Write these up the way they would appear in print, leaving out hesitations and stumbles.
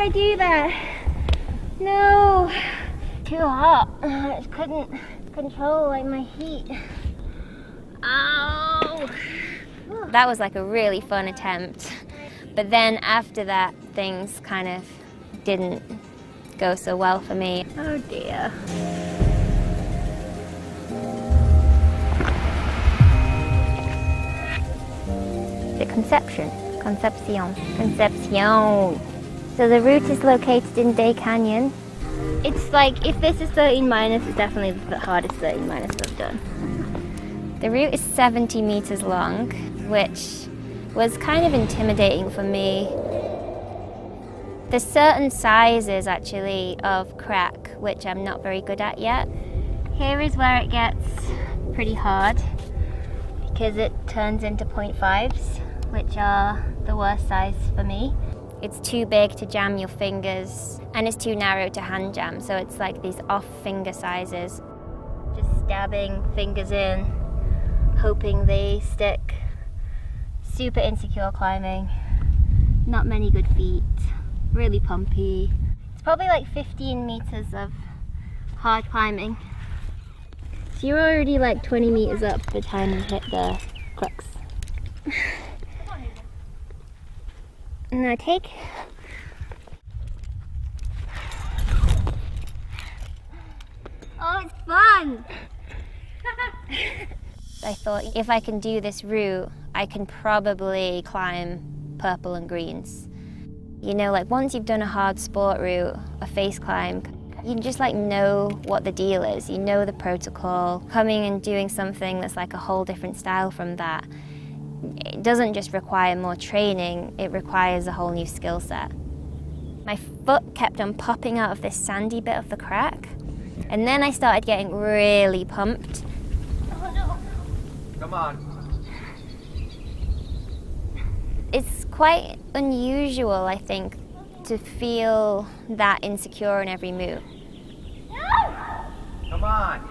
I do that? No, too hot. I just couldn't control like my heat. Ow! That was like a really fun attempt. But then after that, things kind of didn't go so well for me. Oh dear. The Concepcion. So the route is located in Day Canyon. It's like, if this is 13 minus, it's definitely the hardest 13 minus I've done. The route is 70 meters long, which was kind of intimidating for me. There's certain sizes actually of crack, which I'm not very good at yet. Here is where it gets pretty hard because it turns into 0.5s, which are the worst size for me. It's too big to jam your fingers and it's too narrow to hand jam, so it's like these off finger sizes. Just stabbing fingers in, hoping they stick. Super insecure climbing, not many good feet, really pumpy. It's probably like 15 meters of hard climbing. So you're already like 20 meters up by the time you hit the crux. And I take oh, it's fun! I thought if I can do this route, I can probably climb purple and greens. You know, like once you've done a hard sport route, a face climb, you just like know what the deal is. You know the protocol. Coming and doing something that's like a whole different style from that, it doesn't just require more training, it requires a whole new skill set. My foot kept on popping out of this sandy bit of the crack, and then I started getting really pumped. Oh no! Come on. It's quite unusual, I think, to feel that insecure in every move. No! Come on.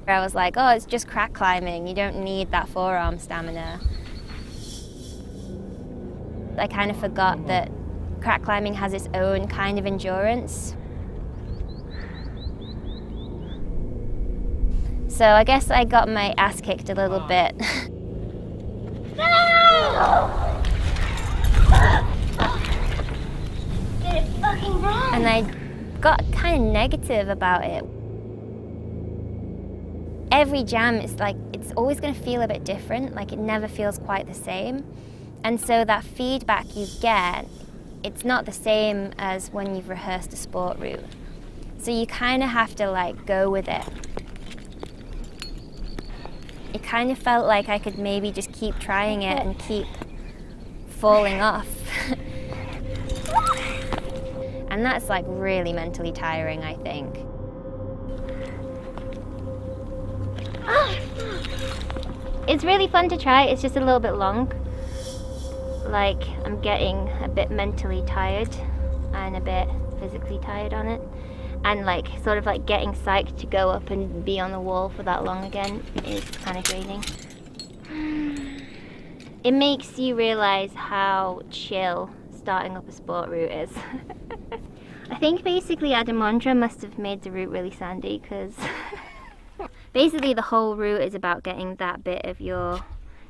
I was like, oh, it's just crack climbing. You don't need that forearm stamina. I kind of forgot that crack climbing has its own kind of endurance. So I guess I got my ass kicked a little bit. No! Get it fucking wrong! And I got kind of negative about it. Every jam is like, it's always going to feel a bit different, like it never feels quite the same. And so that feedback you get, it's not the same as when you've rehearsed a sport route. So you kind of have to like go with it. It kind of felt like I could maybe just keep trying it and keep falling off. And that's like really mentally tiring, I think. It's really fun to try, it's just a little bit long. Like, I'm getting a bit mentally tired and a bit physically tired on it. And like, sort of like getting psyched to go up and be on the wall for that long again is kind of draining. It makes you realize how chill starting up a sport route is. I think basically Adamondra must have made the route really sandy, because basically the whole route is about getting that bit of your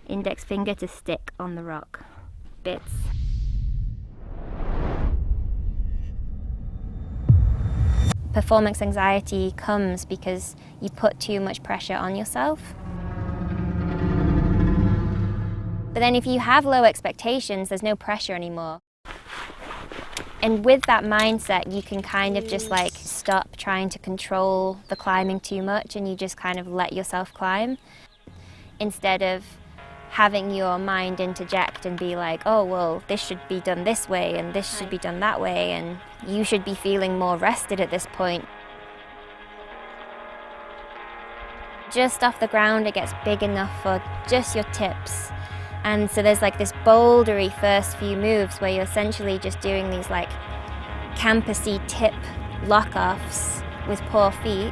index finger to stick on the rock bits. Performance anxiety comes because you put too much pressure on yourself. But then if you have low expectations, there's no pressure anymore. And with that mindset, you can kind of just like stop trying to control the climbing too much, and you just kind of let yourself climb instead of having your mind interject and be like, oh, well, this should be done this way and this should be done that way, and you should be feeling more rested at this point. Just off the ground, it gets big enough for just your tips. And so there's like this bouldery first few moves where you're essentially just doing these like campusy tip lock-offs with poor feet.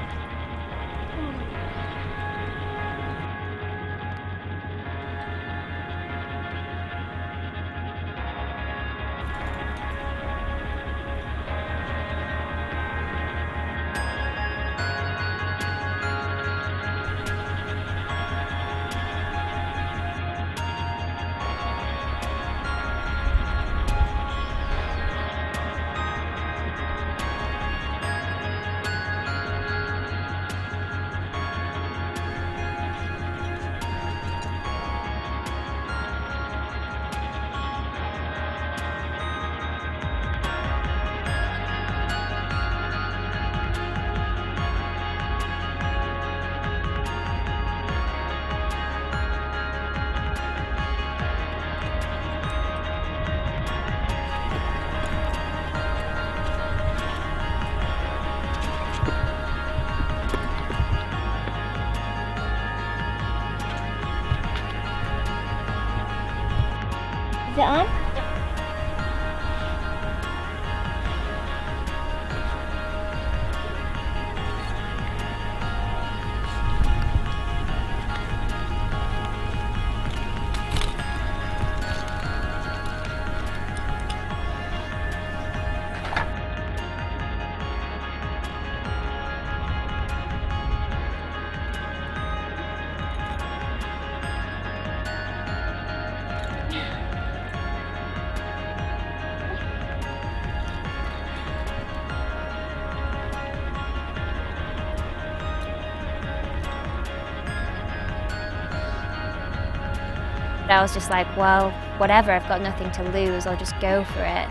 But I was just like, well, whatever, I've got nothing to lose, I'll just go for it.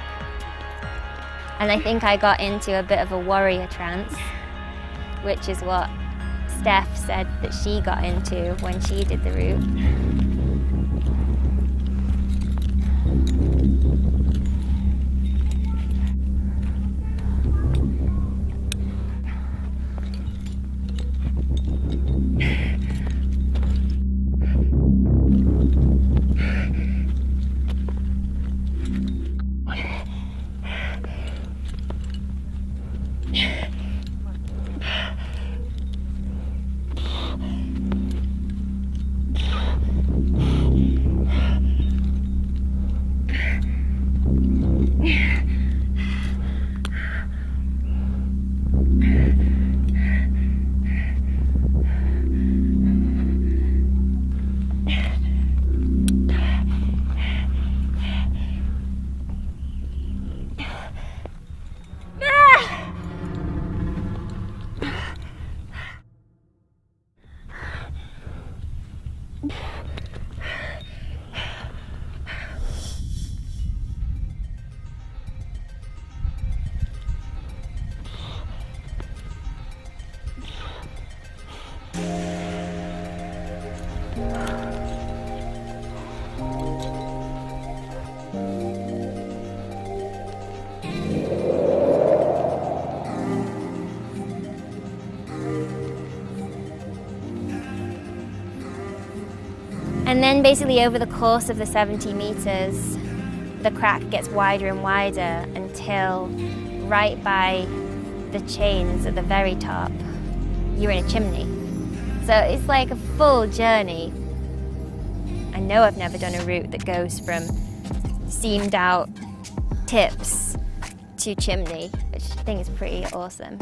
And I think I got into a bit of a warrior trance, which is what Steph said that she got into when she did the route. And then basically over the course of the 70 meters, the crack gets wider and wider until right by the chains at the very top, you're in a chimney. So it's like a full journey. I know I've never done a route that goes from seamed out tips to chimney, which I think is pretty awesome.